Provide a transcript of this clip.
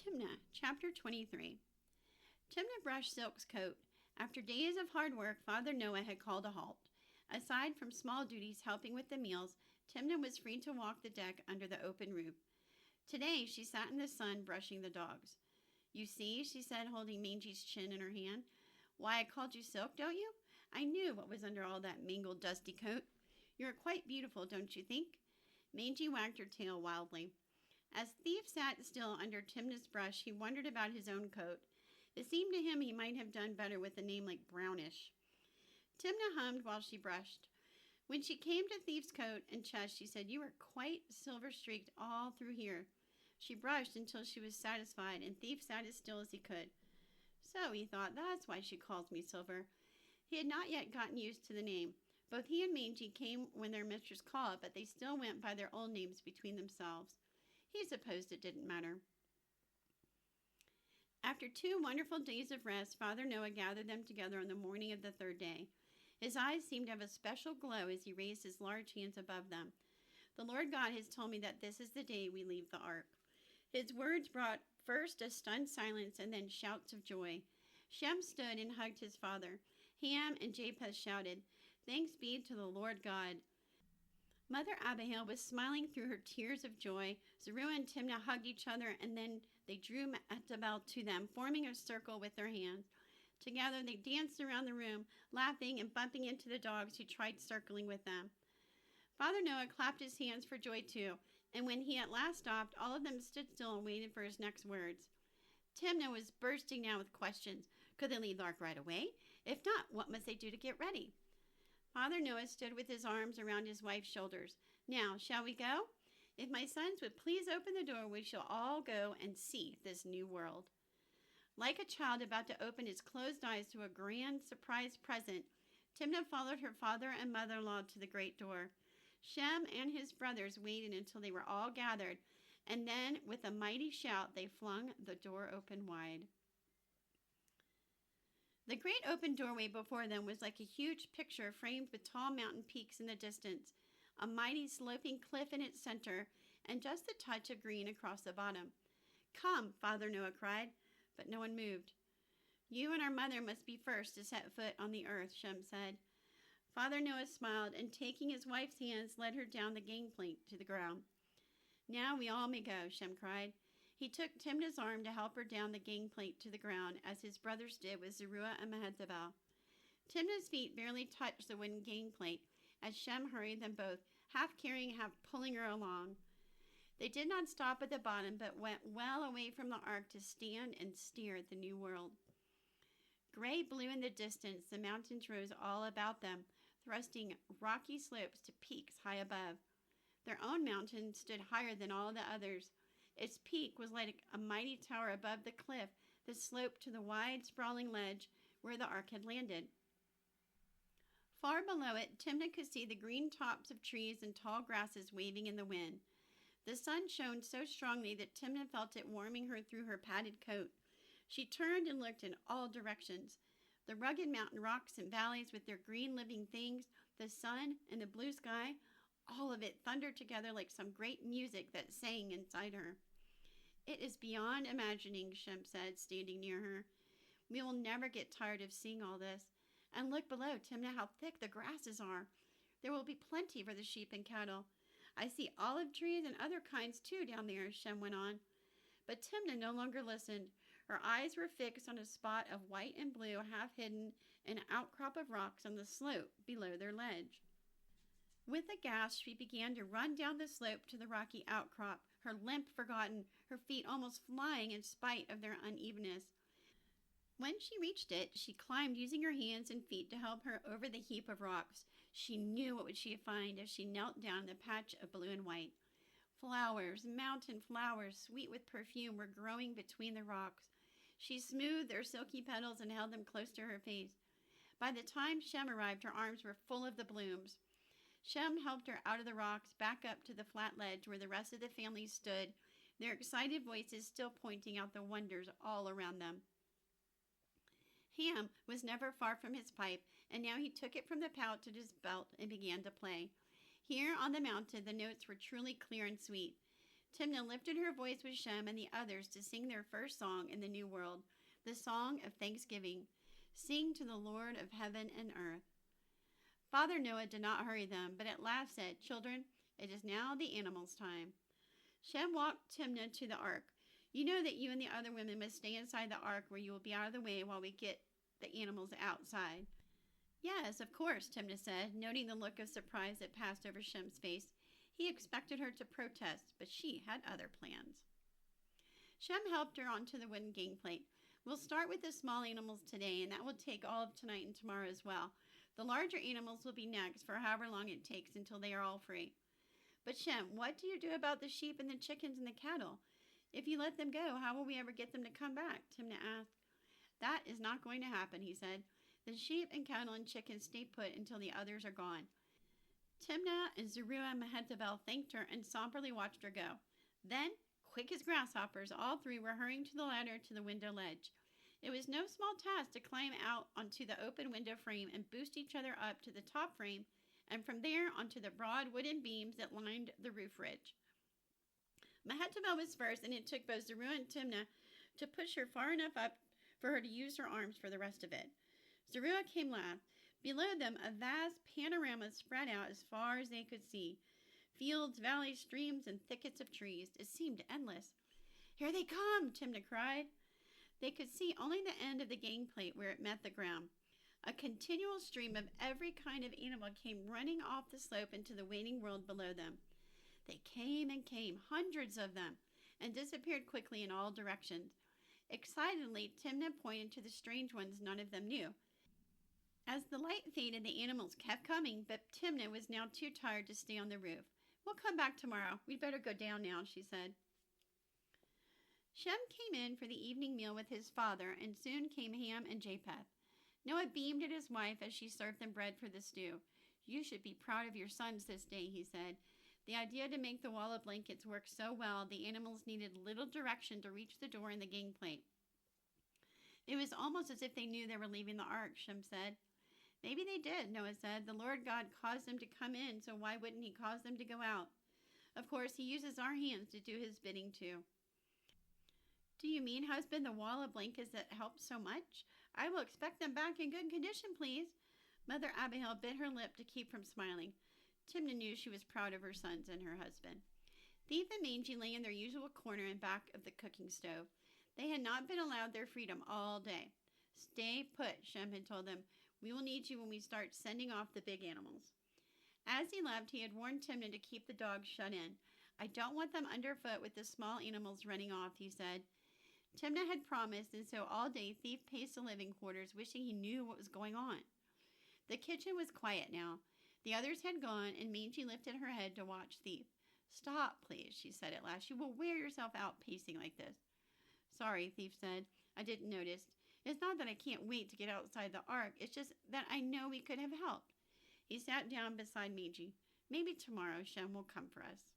Timna Chapter 23. Timna brushed Silk's coat. After days of hard work, Father Noah had called a halt. Aside from small duties helping with the meals, Timna was free to walk the deck under the open roof. Today, she sat in the sun brushing the dogs. "You see," she said, holding Mangy's chin in her hand. "Why I called you Silk, don't you? I knew what was under all that mangled, dusty coat. You're quite beautiful, don't you think?" Mangy wagged her tail wildly. As Thief sat still under Timna's brush, he wondered about his own coat. It seemed to him he might have done better with a name like Brownish. Timna hummed while she brushed. When she came to Thief's coat and chest, she said, "You are quite silver-streaked all through here." She brushed until she was satisfied, and Thief sat as still as he could. So, he thought, that's why she calls me Silver. He had not yet gotten used to the name. Both he and Mangy came when their mistress called, but they still went by their old names between themselves. He supposed it didn't matter. After 2 wonderful days of rest, Father Noah gathered them together on the morning of the 3rd day. His eyes seemed to have a special glow as he raised his large hands above them. "The Lord God has told me that this is the day we leave the ark." His words brought first a stunned silence and then shouts of joy. Shem stood and hugged his father. Ham and Japheth shouted, "Thanks be to the Lord God." Mother Abihail was smiling through her tears of joy. Zeruiah and Timna hugged each other, and then they drew Mehetabel to them, forming a circle with their hands. Together they danced around the room, laughing and bumping into the dogs who tried circling with them. Father Noah clapped his hands for joy too, and when he at last stopped, all of them stood still and waited for his next words. Timna was bursting now with questions. Could they leave the ark right away? If not, what must they do to get ready? Father Noah stood with his arms around his wife's shoulders. "Now, shall we go? If my sons would please open the door, we shall all go and see this new world." Like a child about to open his closed eyes to a grand surprise present, Timna followed her father and mother-in-law to the great door. Shem and his brothers waited until they were all gathered, and then, with a mighty shout, they flung the door open wide. The great open doorway before them was like a huge picture framed with tall mountain peaks in the distance, a mighty sloping cliff in its center, and just a touch of green across the bottom. "Come," Father Noah cried, but no one moved. "You and our mother must be first to set foot on the earth," Shem said. Father Noah smiled, and taking his wife's hands, led her down the gangplank to the ground. "Now we all may go," Shem cried. He took Timna's arm to help her down the gangplank to the ground, as his brothers did with Zeruiah and Mehetabel. Timna's feet barely touched the wooden gangplank as Shem hurried them both, half carrying, half pulling her along. They did not stop at the bottom, but went well away from the ark to stand and stare at the new world. Gray blue in the distance, the mountains rose all about them, thrusting rocky slopes to peaks high above. Their own mountain stood higher than all the others. Its peak was like a mighty tower above the cliff that sloped to the wide, sprawling ledge where the ark had landed. Far below it, Timna could see the green tops of trees and tall grasses waving in the wind. The sun shone so strongly that Timna felt it warming her through her padded coat. She turned and looked in all directions. The rugged mountain rocks and valleys with their green living things, the sun and the blue sky, all of it thundered together like some great music that sang inside her. "It is beyond imagining," Shem said, standing near her. "We will never get tired of seeing all this. And look below, Timna, how thick the grasses are. There will be plenty for the sheep and cattle. I see olive trees and other kinds too down there," Shem went on. But Timna no longer listened. Her eyes were fixed on a spot of white and blue half hidden in an outcrop of rocks on the slope below their ledge. With a gasp, she began to run down the slope to the rocky outcrop, her limp forgotten, her feet almost flying in spite of their unevenness. When she reached it, she climbed using her hands and feet to help her over the heap of rocks. She knew what would she find as she knelt down in the patch of blue and white. Flowers, mountain flowers, sweet with perfume, were growing between the rocks. She smoothed their silky petals and held them close to her face. By the time Shem arrived, her arms were full of the blooms. Shem helped her out of the rocks, back up to the flat ledge where the rest of the family stood, their excited voices still pointing out the wonders all around them. Ham was never far from his pipe, and now he took it from the pouch at his belt and began to play. Here on the mountain, the notes were truly clear and sweet. Timna lifted her voice with Shem and the others to sing their first song in the New World, the song of thanksgiving. Sing to the Lord of heaven and earth. Father Noah did not hurry them, but at last said, "Children, it is now the animals' time." Shem walked Timna to the ark. "You know that you and the other women must stay inside the ark where you will be out of the way while we get the animals outside." "Yes, of course," Timna said, noting the look of surprise that passed over Shem's face. He expected her to protest, but she had other plans. Shem helped her onto the wooden gangplank. "We'll start with the small animals today, and that will take all of tonight and tomorrow as well. The larger animals will be next for however long it takes until they are all free." "But Shem, what do you do about the sheep and the chickens and the cattle? If you let them go, how will we ever get them to come back?" Timna asked. "That is not going to happen," he said. "The sheep and cattle and chickens stay put until the others are gone." Timna and Zeruiah and Mehetabel thanked her and somberly watched her go. Then, quick as grasshoppers, all three were hurrying to the ladder to the window ledge. It was no small task to climb out onto the open window frame and boost each other up to the top frame, and from there onto the broad wooden beams that lined the roof ridge. Mehetabel was first, and it took both Zeruiah and Timna to push her far enough up for her to use her arms for the rest of it. Zeruiah came last. Below them, a vast panorama spread out as far as they could see. Fields, valleys, streams, and thickets of trees. It seemed endless. "Here they come!" Timna cried. They could see only the end of the gangplank where it met the ground. A continual stream of every kind of animal came running off the slope into the waiting world below them. They came and came, hundreds of them, and disappeared quickly in all directions. Excitedly, Timna pointed to the strange ones none of them knew. As the light faded, the animals kept coming, but Timna was now too tired to stay on the roof. "We'll come back tomorrow. We'd better go down now," she said. Shem came in for the evening meal with his father, and soon came Ham and Japheth. Noah beamed at his wife as she served them bread for the stew. "You should be proud of your sons this day," he said. The idea to make the wall of blankets work so well, the animals needed little direction to reach the door in the gangplank. "It was almost as if they knew they were leaving the ark," Shem said. "Maybe they did," Noah said. "The Lord God caused them to come in, so why wouldn't he cause them to go out? Of course, he uses our hands to do his bidding too." "Do you mean, husband, the wall of blankets that helped so much? I will expect them back in good condition, please." Mother Abigail bit her lip to keep from smiling. Timna knew she was proud of her sons and her husband. Thief and Mangy lay in their usual corner in back of the cooking stove. They had not been allowed their freedom all day. "Stay put," Shem had told them. "We will need you when we start sending off the big animals." As he left, he had warned Timna to keep the dogs shut in. "I don't want them underfoot with the small animals running off," he said. Timna had promised, and so all day Thief paced the living quarters, wishing he knew what was going on. The kitchen was quiet now. The others had gone, and Mangy lifted her head to watch Thief. "Stop, please," she said at last. "You will wear yourself out pacing like this." "Sorry," Thief said. "I didn't notice. It's not that I can't wait to get outside the ark. It's just that I know we could have helped." He sat down beside Mangy. "Maybe tomorrow Shem will come for us."